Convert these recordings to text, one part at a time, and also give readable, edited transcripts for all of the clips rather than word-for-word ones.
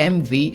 MV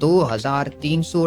2300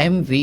MV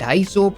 250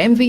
MV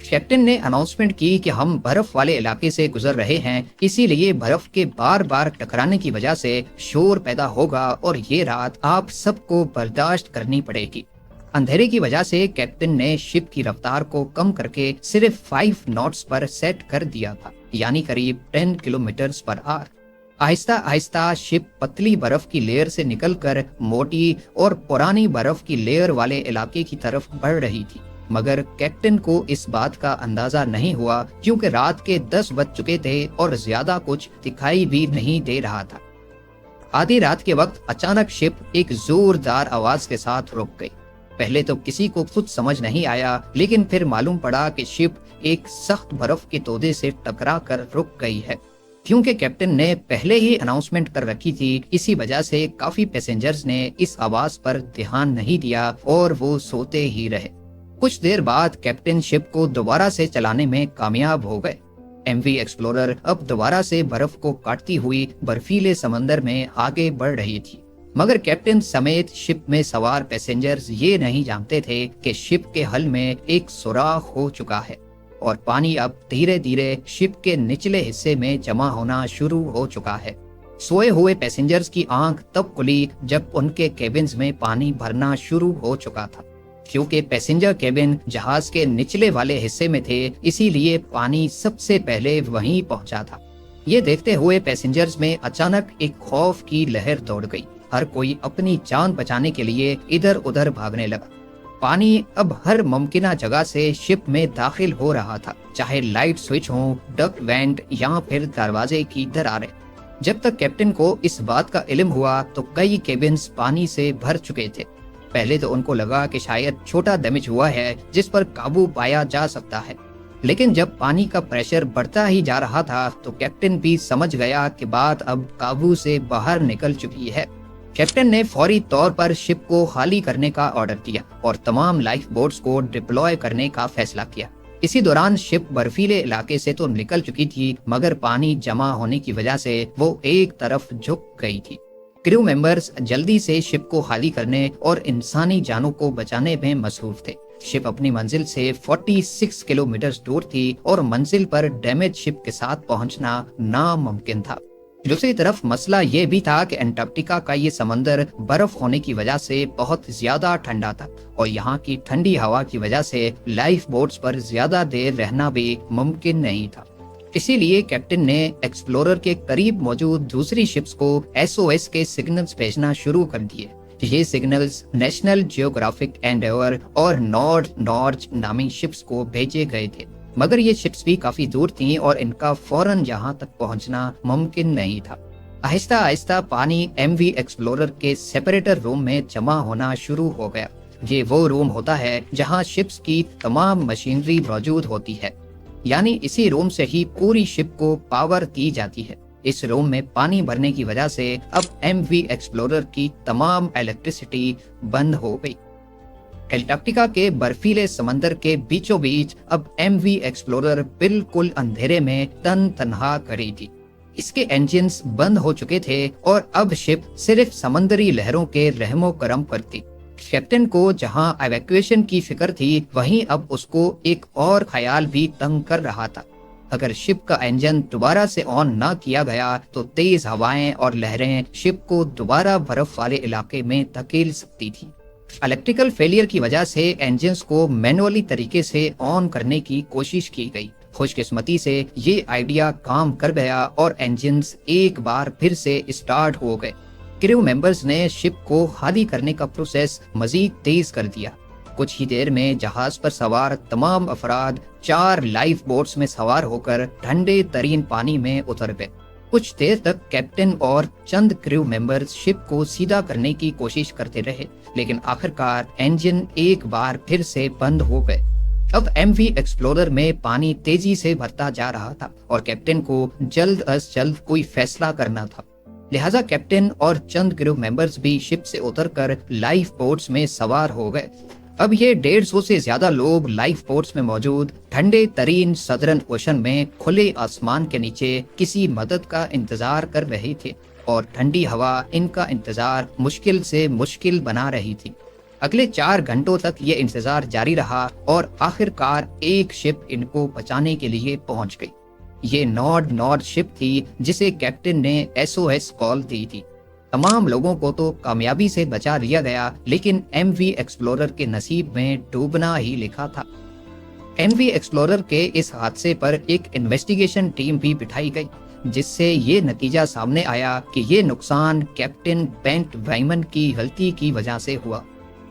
captain نے announcement کی کہ ہم برف والے علاقے سے گزر رہے ہیں، اسی لیے برف کے بار بار ٹکرانے کی وجہ سے شور پیدا ہوگا اور یہ رات آپ سب کو برداشت کرنی پڑے گی۔ اندھیرے کی وجہ سے کیپٹن نے شپ کی رفتار کو کم کر کے صرف 5 ناٹس پر سیٹ کر دیا تھا، یعنی قریب 10 کلومیٹرز پر آور۔ آہستہ آہستہ شپ پتلی برف کی لیئر سے نکل کر موٹی اور پرانی برف کی لیئر والے علاقے کی طرف بڑھ رہی تھی، مگر کیپٹن کو اس بات کا اندازہ نہیں ہوا کیونکہ رات کے 10 بج چکے تھے اور زیادہ کچھ دکھائی بھی نہیں دے رہا تھا۔ آدھی رات کے وقت اچانک شپ ایک زوردار آواز کے ساتھ رک گئی۔ پہلے تو کسی کو خود سمجھ نہیں آیا، لیکن پھر معلوم پڑا کہ شپ ایک سخت برف کے تودے سے ٹکرا کر رک گئی ہے۔ کیونکہ کیپٹن نے پہلے ہی اناؤنسمنٹ کر رکھی تھی، اسی وجہ سے کافی پیسنجرز نے اس آواز پر دھیان نہیں دیا اور وہ سوتے ہی رہے۔ کچھ دیر بعد کیپٹن شپ کو دوبارہ سے چلانے میں کامیاب ہو گئے۔ ایم وی ایکسپلورر اب دوبارہ سے برف کو کاٹتی ہوئی برفیلے سمندر میں آگے بڑھ رہی تھی، مگر کیپٹن سمیت شپ میں سوار پیسنجرز یہ نہیں جانتے تھے کہ شپ کے حل میں ایک سوراخ ہو چکا ہے اور پانی اب دھیرے دھیرے شپ کے نچلے حصے میں جمع ہونا شروع ہو چکا ہے۔ سوئے ہوئے پیسنجرز کی آنکھ تب کھلی جب ان کے کیبنز میں پانی بھرنا شروع ہو چکا تھا۔ کیونکہ پیسنجر کیبن جہاز کے نچلے والے حصے میں تھے، اسی لیے پانی سب سے پہلے وہیں پہنچا تھا۔ یہ دیکھتے ہوئے پیسنجرز میں اچانک ایک خوف کی لہر دوڑ گئی۔ ہر کوئی اپنی جان بچانے کے لیے ادھر ادھر بھاگنے لگا۔ پانی اب ہر ممکنہ جگہ سے شپ میں داخل ہو رہا تھا، چاہے لائٹ سوئچ ہوں، ڈک وینٹ یا پھر دروازے کی دراریں۔ جب تک کیپٹن کو اس بات کا علم ہوا تو کئی کیبنز پانی سے بھر چکے تھے۔ پہلے تو ان کو لگا کہ شاید چھوٹا ڈیمیج ہوا ہے جس پر قابو پایا جا سکتا ہے، لیکن جب پانی کا پریشر بڑھتا ہی جا رہا تھا تو کیپٹن بھی سمجھ گیا کہ بات اب قابو سے باہر نکل چکی ہے۔ کیپٹن نے فوری طور پر شپ کو خالی کرنے کا آرڈر دیا اور تمام لائف بوٹس کو ڈپلوائے کرنے کا فیصلہ کیا۔ اسی دوران شپ برفیلے علاقے سے تو نکل چکی تھی، مگر پانی جمع ہونے کی وجہ سے وہ ایک طرف جھک گئی تھی۔ کریو ممبرز جلدی سے شپ کو خالی کرنے اور انسانی جانوں کو بچانے میں مصروف تھے۔ شپ اپنی منزل سے 46 کلومیٹر دور تھی اور منزل پر ڈیمیج شپ کے ساتھ پہنچنا ناممکن تھا۔ دوسری طرف مسئلہ یہ بھی تھا کہ انٹارکٹیکا کا یہ سمندر برف ہونے کی وجہ سے بہت زیادہ ٹھنڈا تھا اور یہاں کی ٹھنڈی ہوا کی وجہ سے لائف بوٹس پر زیادہ دیر رہنا بھی ممکن نہیں تھا۔ اسی لیے کیپٹن نے ایکسپلورر کے قریب موجود دوسری شپس کو SOS کے سگنلز بھیجنا شروع کر دیے۔ یہ سگنلز نیشنل جیوگرافک اینڈیور اور نارتھ نامی شپس کو بھیجے گئے تھے، مگر یہ شپس بھی کافی دور تھیں اور ان کا فوراً یہاں تک پہنچنا ممکن نہیں تھا۔ آہستہ آہستہ پانی ایم وی ایکسپلورر کے سیپریٹر روم میں جمع ہونا شروع ہو گیا۔ یہ وہ روم ہوتا ہے جہاں شپس کی تمام مشینری موجود ہوتی ہے، یعنی اسی روم سے ہی پوری شپ کو پاور دی جاتی ہے۔ اس روم میں پانی بھرنے کی وجہ سے اب ایم وی ایکسپلورر کی تمام الیکٹریسٹی بند ہو گئی۔ انٹارکٹیکا کے برفیلے سمندر کے بیچوں بیچ اب ایم وی ایکسپلورر بالکل اندھیرے میں تنہا کھڑی تھی۔ اس کے انجنز بند ہو چکے تھے اور اب شپ صرف سمندری لہروں کے رحم و کرم پر تھی۔ کیپٹن کو جہاں ایویکویشن کی فکر تھی، وہیں اب اس کو ایک اور خیال بھی تنگ کر رہا تھا۔ اگر شپ کا انجن دوبارہ سے آن نہ کیا گیا تو تیز ہوائیں اور لہریں شپ کو دوبارہ برف والے علاقے میں دھکیل سکتی تھی۔ الیکٹریکل فیلئر کی وجہ سے انجنز کو مینولی طریقے سے آن کرنے کی کوشش کی گئی۔ خوش قسمتی سے یہ آئیڈیا کام کر گیا اور انجنز ایک بار پھر سے اسٹارٹ ہو گئے۔ کریو ممبرز نے شپ کو خالی کرنے کا پروسیس مزید تیز کر دیا۔ کچھ ہی دیر میں جہاز پر سوار تمام افراد 4 لائف بوٹس میں سوار ہو کر ٹھنڈے ترین پانی میں اتر گئے۔ کچھ دیر تک کیپٹن اور چند کریو ممبرز شپ کو سیدھا کرنے کی کوشش کرتے رہے، لیکن آخرکار انجن ایک بار پھر سے بند ہو گئے۔ اب ایم وی ایکسپلورر میں پانی تیزی سے بھرتا جا رہا تھا اور کیپٹن کو جلد از جلد کوئی فیصلہ کرنا تھا۔ لہٰذا کیپٹن اور چند کریو ممبرز بھی شپ سے اتر کر لائف بوٹس میں سوار ہو گئے۔ اب یہ 150 سے زیادہ لوگ لائف بوٹس میں موجود ٹھنڈے ترین سدرن اوشن میں کھلے آسمان کے نیچے کسی مدد کا انتظار کر رہے تھے اور ٹھنڈی ہوا ان کا انتظار مشکل سے مشکل بنا رہی تھی۔ اگلے 4 گھنٹوں تک یہ انتظار جاری رہا اور آخرکار ایک شپ ان کو بچانے کے لیے پہنچ گئی۔ یہ نارڈ شپ تھی جسے کیپٹن نے SOS کال دی تھی۔ تمام لوگوں کو تو کامیابی سے بچا لیا گیا، لیکن MV ایکسپلورر کے نصیب میں ڈوبنا ہی لکھا تھا۔ MV ایکسپلورر کے اس حادثے پر ایک انویسٹیگیشن ٹیم بھی بٹھائی گئی، جس سے یہ نتیجہ سامنے آیا کہ یہ نقصان کیپٹن بینٹ وائمن کی غلطی کی وجہ سے ہوا،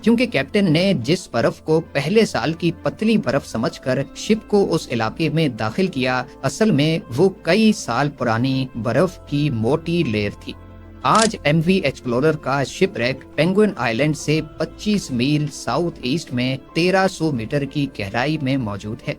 کیونکہ کیپٹن نے جس برف کو پہلے سال کی پتلی برف سمجھ کر شپ کو اس علاقے میں داخل کیا، اصل میں وہ کئی سال پرانی برف کی موٹی لیئر تھی۔ آج MV ایکسپلورر کا شپ ریک پینگوئن آئیلینڈ سے 25 میل ساؤتھ ایسٹ میں 1300 میٹر کی گہرائی میں موجود ہے۔